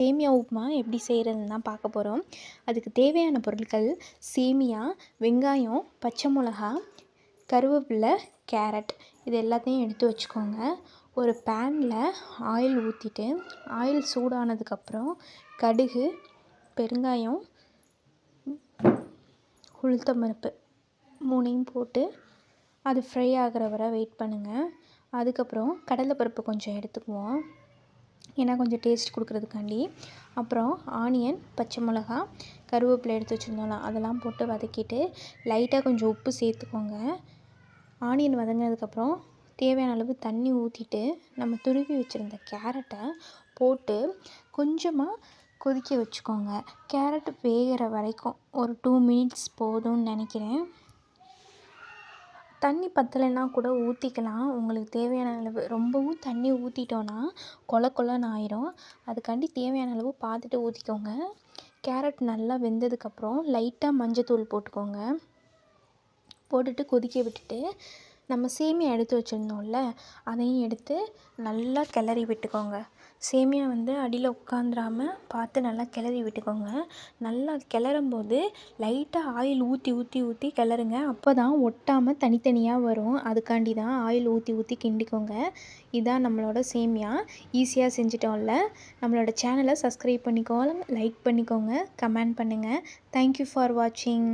சேமியா உப்புமா எப்படி செய்கிறதுன்னு தான் பார்க்க போகிறோம். அதுக்கு தேவையான பொருட்கள் சேமியா, வெங்காயம், பச்சை மிளகா, கருவேப்பிலை, கேரட் இது எல்லாத்தையும் எடுத்து வச்சுக்கோங்க. ஒரு பேனில் ஆயில் ஊற்றிட்டு ஆயில் சூடானதுக்கப்புறம் கடுகு, பெருங்காயம், உளுத்தம்பருப்பு 3யும் போட்டு அது ஃப்ரை ஆகிற வரை வெயிட் பண்ணுங்கள். அதுக்கப்புறம் கடலைப்பருப்பு கொஞ்சம் எடுத்துக்குவோம், ஏன்னா கொஞ்சம் டேஸ்ட் கொடுக்குறதுக்காண்டி. அப்புறம் ஆனியன், பச்சை மிளகா, கருவேப்பிலை எடுத்து வச்சுருந்தோம்ல அதெல்லாம் போட்டு வதக்கிட்டு லைட்டாக கொஞ்சம் உப்பு சேர்த்துக்கோங்க. ஆனியன் வதங்கினதுக்கப்புறம் தேவையான அளவு தண்ணி ஊற்றிட்டு நம்ம துருவி வச்சுருந்த கேரட்டை போட்டு கொஞ்சமாக கொதிக்க வச்சுக்கோங்க. கேரட் வேகிற வரைக்கும் ஒரு 2 மினிட்ஸ் போதும்னு நினைக்கிறேன். தண்ணி பத்தலைன்னா கூட ஊற்றிக்கலாம், உங்களுக்கு தேவையான அளவு. ரொம்பவும் தண்ணி ஊற்றிட்டோன்னா கொலன்னு ஆயிரும். அதுக்காண்டி தேவையான அளவு பார்த்துட்டு ஊற்றிக்கோங்க. கேரட் நல்லா வெந்ததுக்கப்புறம் லைட்டாக மஞ்சத்தூள் போட்டுக்கோங்க. போட்டுட்டு கொதிக்க விட்டுட்டு நம்ம சேமியா எடுத்து வச்சுருந்தோம்ல அதையும் எடுத்து நல்லா கிளறி விட்டுக்கோங்க. சேமியா அடியில் உட்காந்துராமல் பார்த்து நல்லா கிளறி விட்டுக்கோங்க. நல்லா கிளறும்போது லைட்டாக ஆயில் ஊற்றி ஊற்றி ஊற்றி கிளறுங்க. அப்போ தான் ஒட்டாமல் தனித்தனியாக வரும். அதுக்காண்டி தான் ஆயில் ஊற்றி ஊற்றி கிண்டிக்கோங்க. இதான் நம்மளோட சேமியா. ஈஸியாக செஞ்சிட்டோம்ல. நம்மளோட சேனலை சப்ஸ்கிரைப் பண்ணிக்கோங்க, லைக் பண்ணிக்கோங்க, கமெண்ட் பண்ணுங்கள். தேங்க்யூ ஃபார் வாட்சிங்.